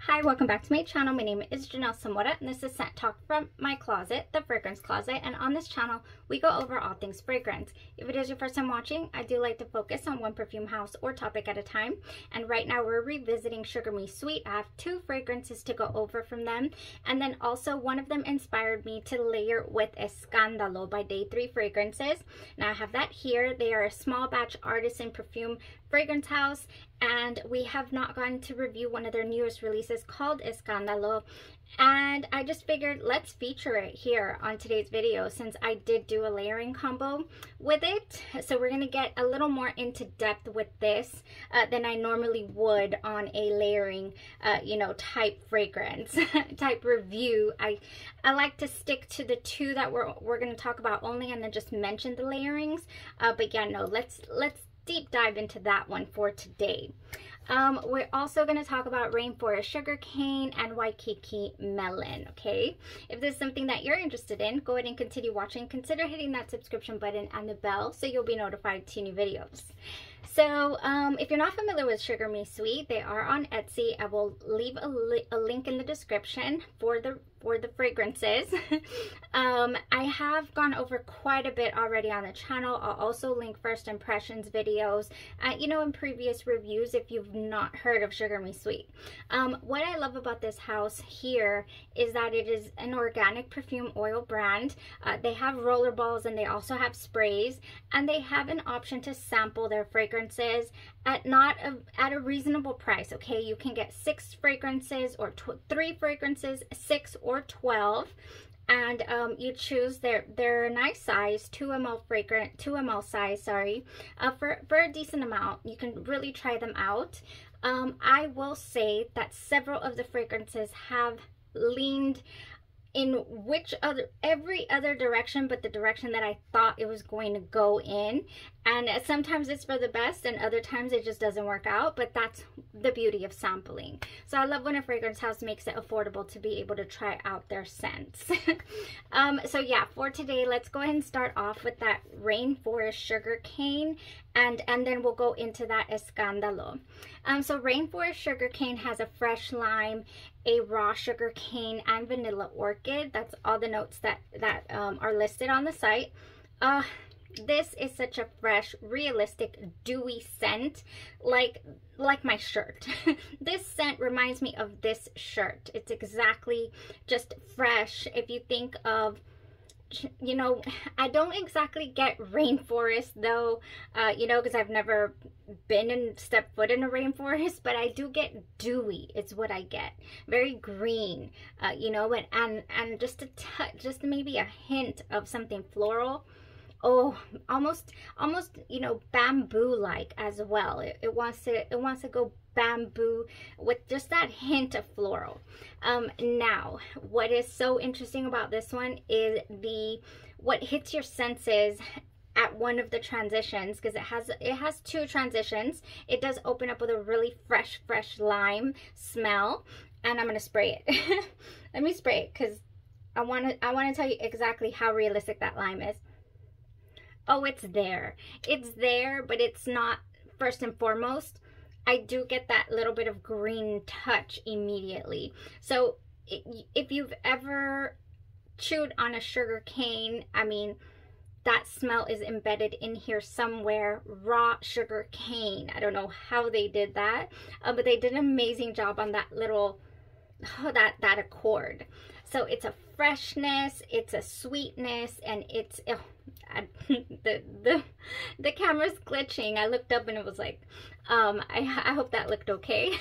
Hi, welcome back to my channel. My name is Janelle Samora, and this is Scent Talk from my closet, the fragrance closet. And on this channel, we go over all things fragrance. If it is your first time watching, I do like to focus on one perfume house or topic at a time. And right now, we're revisiting Sugar Me Sweet. I have two fragrances to go over from them. And then also, one of them inspired me to layer with Escándalo by Day 3 Fragrances. Now, I have that here. They are a small batch artisan perfume fragrance house, and we have not gotten to review one of their newest releases called Escándalo, and I just figured let's feature it here on today's video since I did do a layering combo with it. So we're gonna get a little more into depth with this than I normally would on a layering type fragrance type review. I like to stick to the two that we're gonna talk about only, and then just mention the layerings, but yeah, no, let's deep dive into that one for today. We're also going to talk about Rainforest Sugarcane and Waikiki Melon, okay? If this is something that you're interested in, go ahead and continue watching. Consider hitting that subscription button and the bell so you'll be notified to new videos. So if you're not familiar with Sugar Me Sweet, they are on Etsy. I will leave a link in the description for the fragrances. I have gone over quite a bit already on the channel. I'll also link first impressions videos, in previous reviews if you've not heard of Sugar Me Sweet. What I love about this house here is that it is an organic perfume oil brand. They have roller balls and they also have sprays, and they have an option to sample their fragrances at a reasonable price. Okay, you can get 6 fragrances or 3 fragrances, 6 or 12, and you choose their nice size, 2 ml size, sorry, for a decent amount. You can really try them out. I will say that several of the fragrances have leaned in every other direction but the direction that I thought it was going to go in, and sometimes it's for the best and other times it just doesn't work out, but that's the beauty of sampling. So I love when a fragrance house makes it affordable to be able to try out their scents. So yeah, for today, let's go ahead and start off with that Rainforest Sugarcane, and then we'll go into that Escándalo. So Rainforest Sugarcane has a fresh lime, a raw sugar cane, and vanilla orchid. That's all the notes that are listed on the site. This is such a fresh, realistic, dewy scent, like my shirt. This scent reminds me of this shirt. It's exactly just fresh. If you think of, I don't exactly get rainforest though, because I've never been and stepped foot in a rainforest, but I do get dewy. It's what I get. Very green, and just a touch, just maybe a hint of something floral. Oh, almost, bamboo-like as well. It wants to go bamboo with just that hint of floral. Now, what is so interesting about this one is what hits your senses at one of the transitions, because it has 2 transitions. It does open up with a really fresh lime smell, and I'm gonna spray it. Let me spray it because I want to tell you exactly how realistic that lime is. Oh, it's there, but it's not first and foremost. I do get that little bit of green touch immediately. So if you've ever chewed on a sugar cane, I mean, that smell is embedded in here somewhere. Raw sugar cane. I don't know how they did that, but they did an amazing job on that little, that accord. So it's a freshness, it's a sweetness, and it's the camera's glitching. I looked up and it was like, I hope that looked okay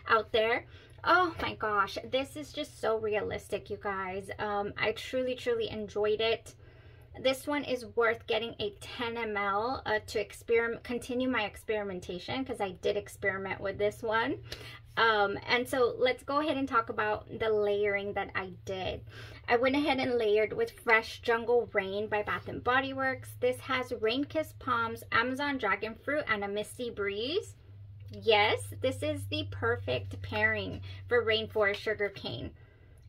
out there. Oh my gosh, this is just so realistic, you guys. I truly enjoyed it. This one is worth getting a 10 ml to continue my experimentation, because I did experiment with this one. And so let's go ahead and talk about the layering that I did. I went ahead and layered with Fresh Jungle Rain by Bath & Body Works. This has Rain-Kissed Palms, Amazon Dragon Fruit, and a Misty Breeze. Yes, this is the perfect pairing for Rainforest Sugarcane.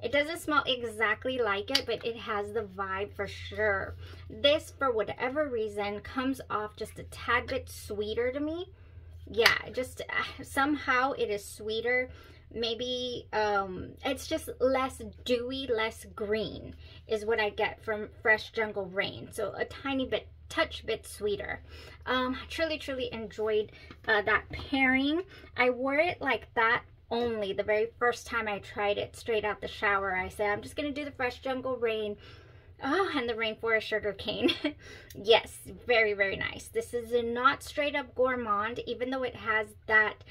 It doesn't smell exactly like it, but it has the vibe for sure. This, for whatever reason, comes off just a tad bit sweeter to me. Yeah, just somehow it is sweeter. maybe it's just less dewy, less green is what I get from Fresh Jungle Rain. So a tiny bit, touch bit sweeter. Truly enjoyed that pairing. I wore it like that only the very first time I tried it straight out the shower. I said, I'm just gonna do the Fresh Jungle Rain. Oh, and the Rainforest Sugarcane. Yes, very nice. This is not straight up gourmand, even though it has that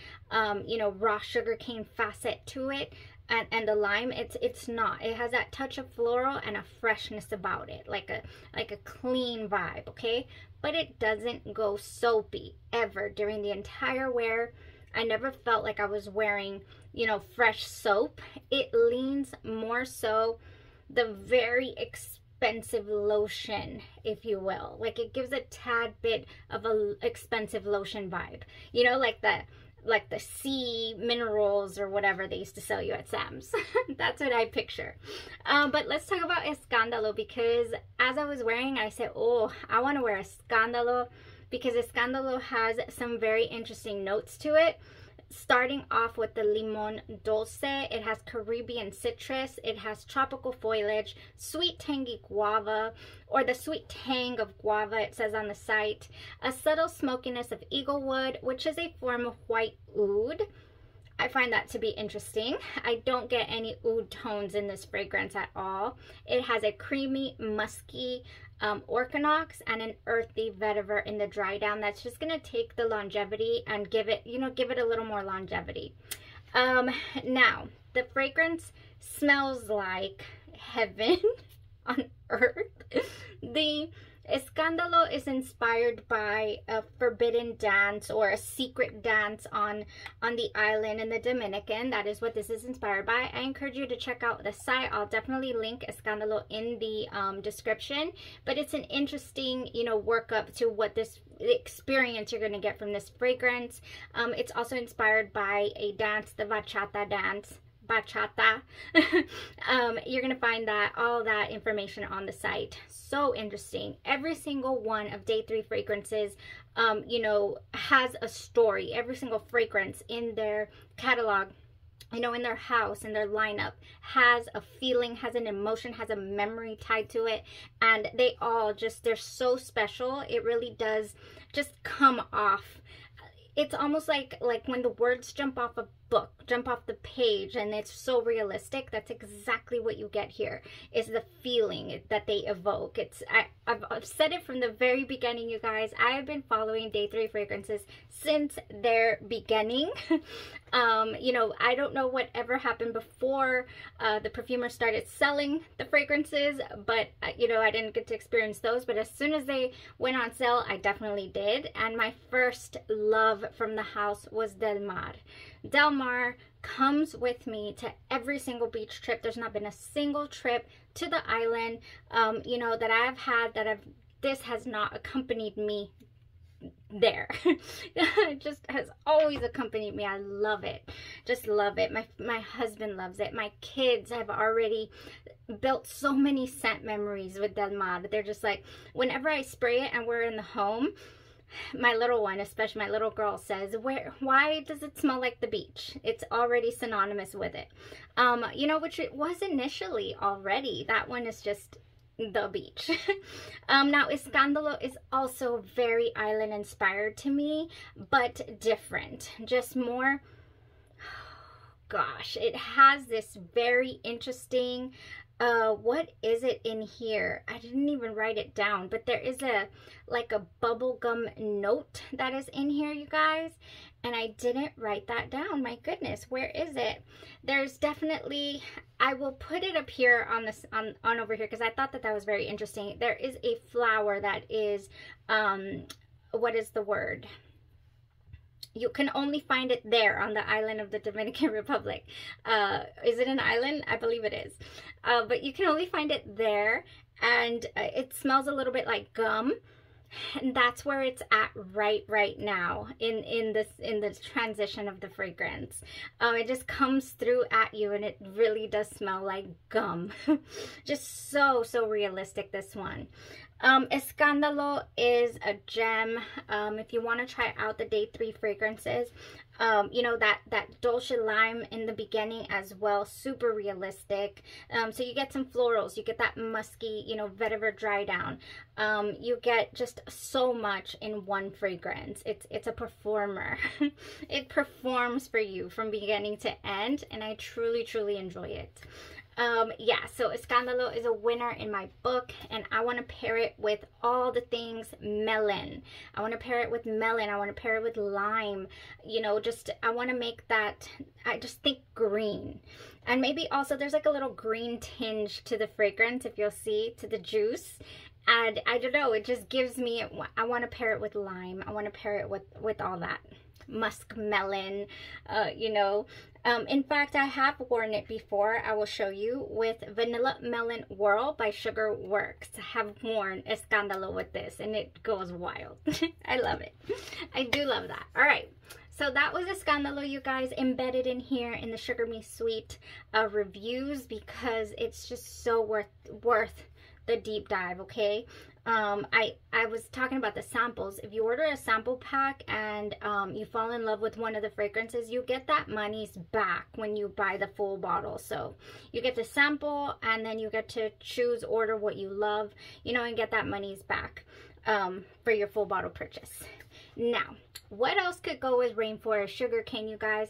you know, raw sugarcane facet to it, and the lime. It's not. It has that touch of floral and a freshness about it, like a clean vibe, okay? But it doesn't go soapy ever during the entire wear. I never felt like I was wearing, you know, fresh soap. It leans more so the very expensive lotion, if you will. Like, it gives a tad bit of a expensive lotion vibe, you know, like the sea minerals or whatever they used to sell you at Sam's. That's what I picture. But let's talk about Escándalo, because as I was wearing, I said, oh, I want to wear Escándalo, because Escándalo has some very interesting notes to it. Starting off with the limon dulce, it has Caribbean citrus, it has tropical foliage, sweet tangy guava, or the sweet tang of guava, it says on the site, a subtle smokiness of eaglewood, which is a form of white oud. I find that to be interesting. I don't get any oud tones in this fragrance at all. It has a creamy, musky orchinox and an earthy vetiver in the dry down. That's just gonna take the longevity and give it, you know, give it a little more longevity. Now, the fragrance smells like heaven on earth. The Escándalo is inspired by a forbidden dance or a secret dance on the island in the Dominican. That is what this is inspired by. I encourage you to check out the site. I'll definitely link Escándalo in the description. But it's an interesting, you know, workup to what this experience you're going to get from this fragrance. It's also inspired by a dance, the bachata dance. Bachata. You're gonna find that all that information on the site. So interesting. Every single one of Day 3 fragrances you know, has a story. Every single fragrance in their catalog, you know, in their house, in their lineup, has a feeling, has an emotion, has a memory tied to it, and they all just, they're so special. It really does just come off. It's almost like when the words jump off a book, jump off the page, and it's so realistic. That's exactly what you get here, is the feeling that they evoke. I've said it from the very beginning, you guys. I have been following Day 3 fragrances since their beginning. You know, I don't know whatever happened before the perfumer started selling the fragrances, but you know, I didn't get to experience those. But as soon as they went on sale, I definitely did. And my first love from the house was Del Mar. Del Mar comes with me to every single beach trip. There's not been a single trip to the island, you know, that I've had this has not accompanied me there. It just has always accompanied me. I love it. Just love it. My husband loves it. My kids have already built so many scent memories with Del Mar. They're just like, whenever I spray it and we're in the home, my little one, especially my little girl, says, why does it smell like the beach? It's already synonymous with it. You know, which it was initially already. That one is just the beach. Now, Escándalo is also very island inspired to me, but different. Just more, gosh, it has this very interesting, what is it in here? I didn't even write it down, but there is like a bubblegum note that is in here, you guys, and I didn't write that down. My goodness, where is it? There's definitely, I will put it up here on this, on over here, because I thought that was very interesting. There is a flower that is, what is the word? You can only find it there on the island of the Dominican Republic. Is it an island? I believe it is. But you can only find it there, and it smells a little bit like gum. And that's where it's at right now in the transition of the fragrance. It just comes through at you, and it really does smell like gum. Just so realistic, this one. Escándalo is a gem. If you want to try out the day 3 fragrances, you know, that dulce lime in the beginning as well, super realistic. So you get some florals, you get that musky, you know, vetiver dry down. You get just so much in one fragrance. It's a performer. It performs for you from beginning to end, and I truly enjoy it. Yeah, so Escándalo is a winner in my book, and I want to pair it with all the things melon. I want to pair it with melon. I want to pair it with lime. You know, just, I want to make that, I just think green. And maybe also there's like a little green tinge to the fragrance, if you'll see, to the juice. And I don't know, it just gives me, I want to pair it with lime. I want to pair it with all that. Musk melon, you know. In fact, I have worn it before. I will show you with Vanilla Melon Whirl by Sugar Works. I have worn Escándalo with this, and it goes wild. I love it. I do love that. All right. So that was Escándalo, you guys, embedded in here in the Sugar Me Sweet reviews, because it's just so worth the deep dive, okay? I was talking about the samples. If you order a sample pack and you fall in love with one of the fragrances, you get that monies back when you buy the full bottle. So you get the sample, and then you get to choose, order what you love, you know, and get that monies back for your full bottle purchase. Now, what else could go with Rainforest Sugarcane, you guys?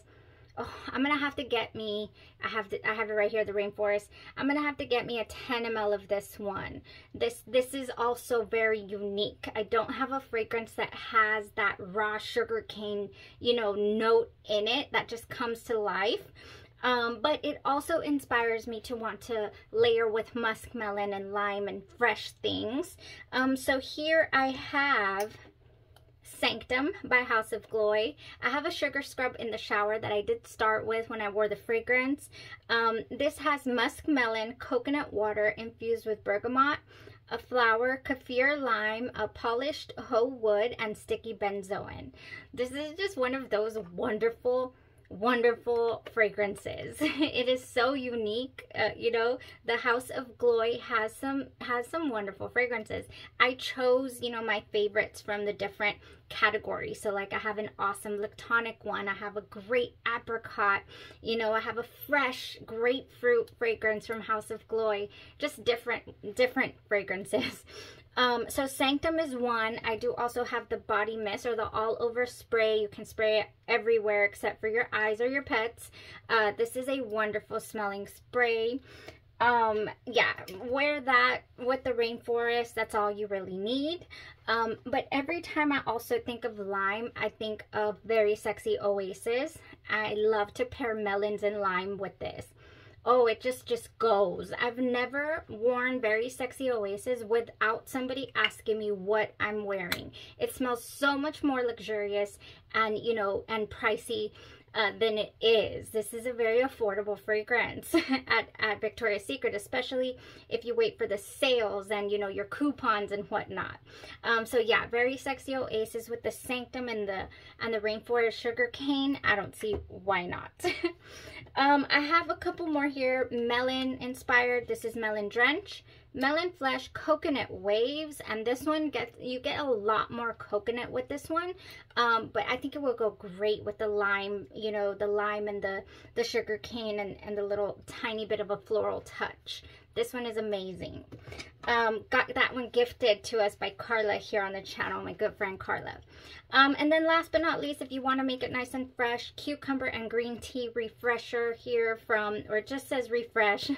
Oh, I'm gonna have to get me, I have it right here, the Rainforest. I'm gonna have to get me a 10 ml of this one. This is also very unique. I don't have a fragrance that has that raw sugarcane, you know, note in it that just comes to life. But it also inspires me to want to layer with muskmelon and lime and fresh things. So here I have Sanctum by Haus of Gloi. I have a sugar scrub in the shower that I did start with when I wore the fragrance. This has muskmelon, coconut water infused with bergamot, a flower, kaffir lime, a polished hoe wood, and sticky benzoin. This is just one of those wonderful fragrances. It is so unique. You know, the Haus of Gloi has some wonderful fragrances. I chose, you know, my favorites from the different categories. So like I have an awesome lactonic one, I have a great apricot, you know, I have a fresh grapefruit fragrance from Haus of Gloi. Just different fragrances. So Sanctum is one. I do also have the body mist, or the all over spray. You can spray it everywhere except for your eyes or your pets. This is a wonderful smelling spray. Yeah, wear that with the Rainforest. That's all you really need. But every time I also think of lime, I think of Very Sexy Oasis. I love to pair melons and lime with this. Oh, it just goes. I've never worn Very Sexy Oasis without somebody asking me what I'm wearing. It smells so much more luxurious and, you know, and pricey than it is. This is a very affordable fragrance at Victoria's Secret, especially if you wait for the sales and, you know, your coupons and whatnot. So yeah, Very Sexy Oasis with the Sanctum and the Rainforest Sugarcane. I don't see why not. I have a couple more here, melon inspired. This is Melon Drench, Melon Flesh, Coconut Waves, and this one you get a lot more coconut with this one, but I think it will go great with the lime, you know, the lime and the sugar cane and the little tiny bit of a floral touch. This one is amazing. Got that one gifted to us by Carla here on the channel, my good friend Carla. And then last but not least, if you want to make it nice and fresh, cucumber and green tea refresher here from, or it just says refresh.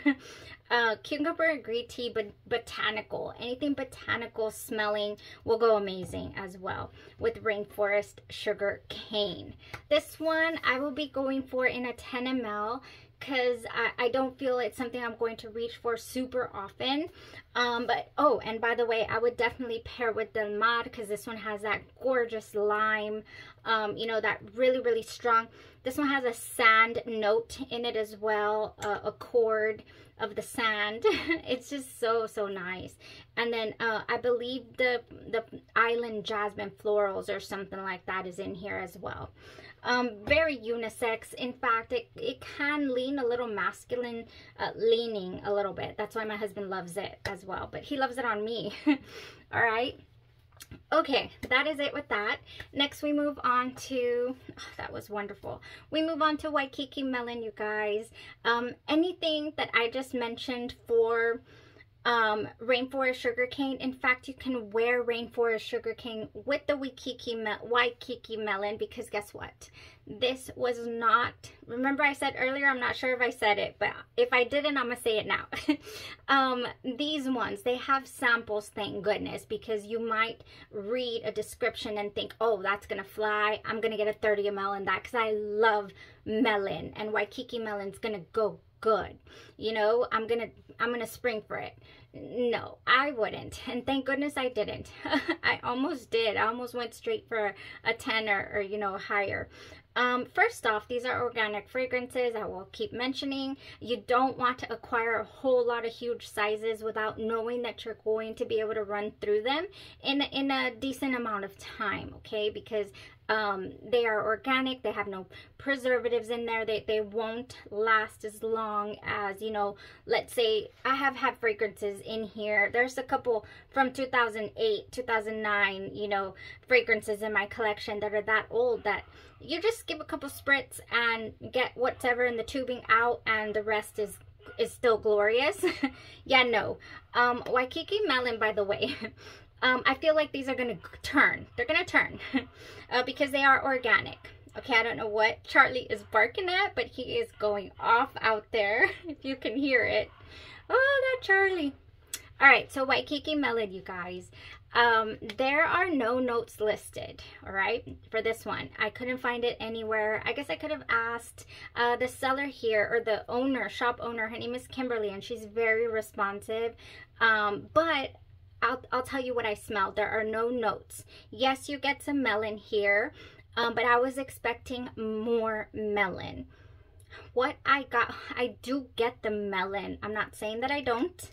Cucumber and green tea, but botanical. Anything botanical smelling will go amazing as well with Rainforest Sugarcane. This one I will be going for in a 10 ml. Because I don't feel it's something I'm going to reach for super often. But, oh, and by the way, I would definitely pair with the Gourmand, because this one has that gorgeous lime, you know, that really strong. This one has a sand note in it as well, a chord of the sand. It's just so nice. And then I believe the Island Jasmine Florals or something like that is in here as well. Very unisex. In fact, it can lean a little masculine, leaning a little bit. That's why my husband loves it as well, but he loves it on me. All right. Okay, that is it with that. Next, we move on to, oh, that was wonderful. We move on to Waikiki Melon, you guys. Anything that I just mentioned for rainforest sugarcane. In fact, you can wear rainforest sugarcane with the Waikiki melon, because guess what? This was not, remember I said earlier, I'm not sure if I said it, but if I didn't, I'm gonna say it now. These ones, they have samples, thank goodness, because you might read a description and think, oh, that's gonna fly, I'm gonna get a 30 ml in that, because I love melon, and Waikiki melon's gonna go good. You know, I'm gonna spring for it. No, I wouldn't, and thank goodness I didn't. I almost did. I almost went straight for a 10 or you know, higher. First off, these are organic fragrances. I will keep mentioning. You don't want to acquire a whole lot of huge sizes without knowing that you're going to be able to run through them in a decent amount of time, okay? Because they are organic. They have no preservatives in there. They won't last as long as, you know, let's say I have had fragrances in here. There's a couple from 2008, 2009, you know, fragrances in my collection that are that old that you just give a couple spritz and get whatever in the tubing out, and the rest is still glorious. Yeah, no. Waikiki melon, by the way, I feel like these are going to turn. They're going to turn because they are organic. Okay, I don't know what Charlie is barking at, but he is going off out there, if you can hear it. Oh, that Charlie. All right, so Waikiki melon, you guys. There are no notes listed, all right, for this one. I couldn't find it anywhere. I guess I could have asked the seller here, or the owner, shop owner. Her name is Kimberly, and she's very responsive. But I'll tell you what I smelled. There are no notes. Yes, you get some melon here, but I was expecting more melon. What I got, I do get the melon. I'm not saying that I don't.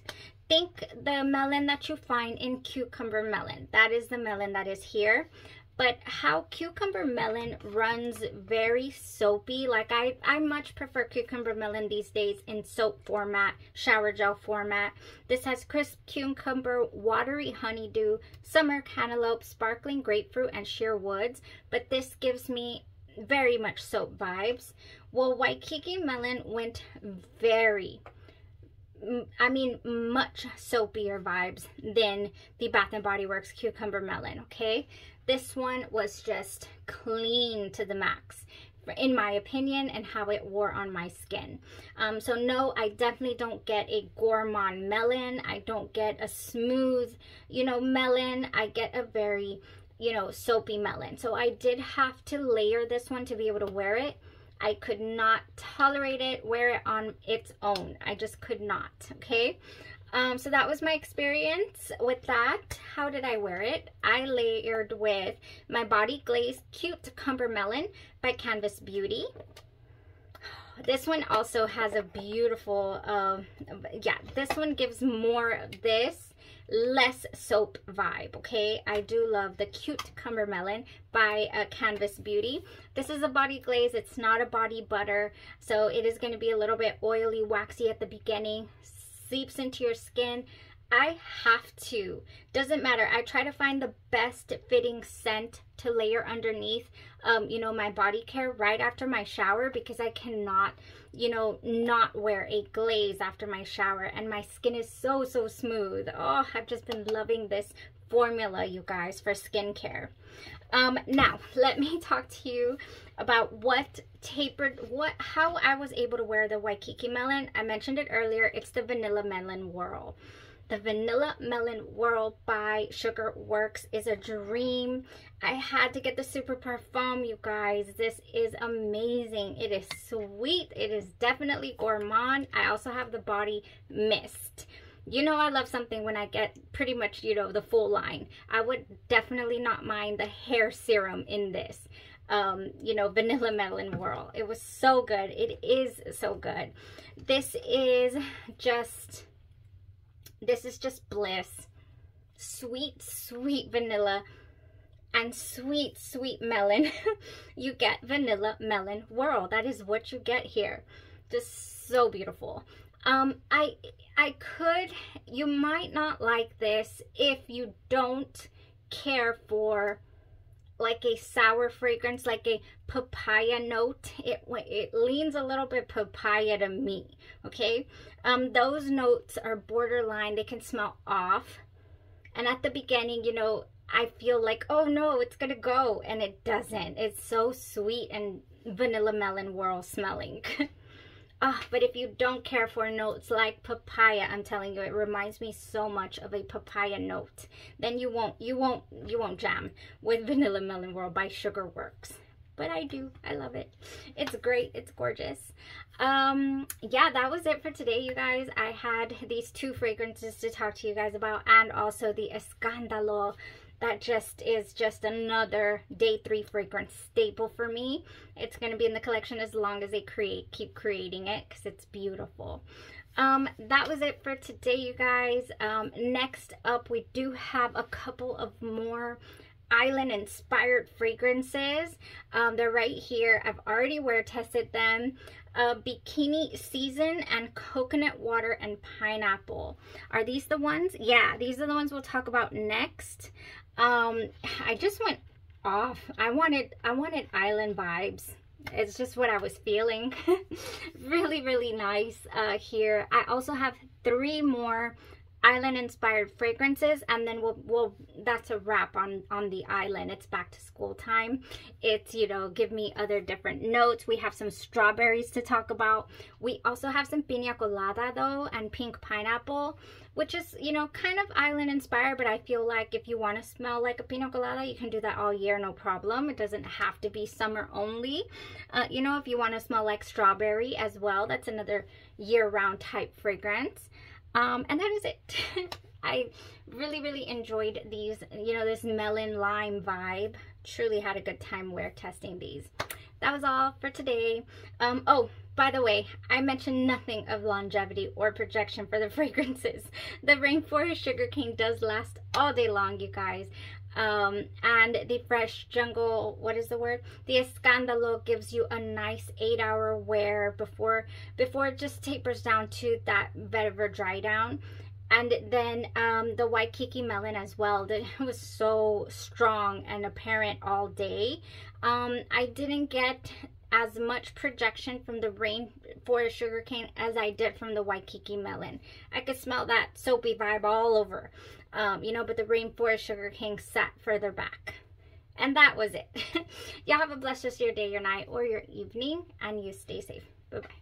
Think the melon that you find in cucumber melon. That is the melon that is here. But how cucumber melon runs very soapy. Like I much prefer cucumber melon these days in soap format, shower gel format. This has crisp cucumber, watery honeydew, summer cantaloupe, sparkling grapefruit, and sheer woods. But this gives me very much soap vibes. Well, Waikiki melon went very, I mean, much soapier vibes than the Bath & Body Works cucumber melon, okay? This one was just clean to the max, in my opinion, and how it wore on my skin. So no, I definitely don't get a Gourmand melon. I don't get a smooth, you know, melon. I get a very, you know, soapy melon. So I did have to layer this one to be able to wear it. I could not tolerate it, wear it on its own. I just could not, okay? So that was my experience with that. How did I wear it? I layered with my Body Glaze Cucumber Melon by Canvas Beauty. This one also has a beautiful, yeah, this one gives more of this, less soap vibe, okay? I do love the Cucumber Melon by Canvas Beauty. This is a body glaze. It's not a body butter, so it is going to be a little bit oily, waxy at the beginning, seeps into your skin. I have to, doesn't matter, I try to find the best fitting scent to layer underneath you know, my body care right after my shower, because I cannot, you know, not wear a glaze after my shower, and my skin is so smooth. Oh, I've just been loving this formula, you guys, for skincare. Now let me talk to you about how I was able to wear the Waikiki melon. I mentioned it earlier. It's the Vanilla Melon Whirl. The Vanilla Melon Whirl by Sugar Works is a dream. I had to get the Super Parfum, you guys. This is amazing. It is sweet. It is definitely gourmand. I also have the body mist. You know I love something when I get pretty much, you know, the full line. I would definitely not mind the hair serum in this. You know, Vanilla Melon Whirl. It was so good. It is so good. This is just bliss. Sweet, sweet vanilla. and sweet, sweet melon, you get Vanilla Melon Whirl. That is what you get here. Just so beautiful. You might not like this if you don't care for like a sour fragrance, like a papaya note. It leans a little bit papaya to me, okay? Those notes are borderline. They can smell off. And at the beginning, you know, I feel like, oh no, it's gonna go. And it doesn't. It's so sweet and Vanilla Melon Whirl smelling. But if you don't care for notes like papaya, I'm telling you, it reminds me so much of a papaya note. Then you won't jam with Vanilla Melon Whirl by Sugarworks. But I do. I love it. It's great. It's gorgeous. Yeah, that was it for today, you guys. I had these two fragrances to talk to you guys about, and also the Escándalo. That is just another day 3 fragrance staple for me. It's going to be in the collection as long as they keep creating it, because it's beautiful. That was it for today, you guys. Next up, we do have a couple of more island inspired fragrances. They're right here. I've already wear tested them. Bikini Season and Coconut Water and Pineapple. Are these the ones? Yeah, these are the ones we'll talk about next. I just went off. I wanted island vibes. It's just what I was feeling. Really, really nice here. I also have 3 more island inspired fragrances, and then that's a wrap on the island. It's back to school time. It's, you know, give me other different notes. We have some strawberries to talk about. We also have some piña colada though, and pink pineapple, which is, you know, kind of island inspired, but I feel like if you want to smell like a piña colada, you can do that all year, no problem. It doesn't have to be summer only. You know, if you want to smell like strawberry as well, that's another year-round type fragrance. And that is it. I really, really enjoyed these, you know, this melon lime vibe. Truly had a good time wear testing these. That was all for today. Oh, by the way, I mentioned nothing of longevity or projection for the fragrances. The Rainforest Sugarcane does last all day long, you guys. And the Fresh Jungle, what is the word? The Escándalo gives you a nice 8-hour wear before it just tapers down to that bit of a dry down. And then the Waikiki Melon as well, that was so strong and apparent all day. I didn't get as much projection from the Rainforest Sugarcane as I did from the Waikiki Melon. I could smell that soapy vibe all over. You know, but the Rainforest Sugarcane sat further back. And that was it. Y'all have a blessed rest of your day, your night, or your evening, and you stay safe. Bye-bye.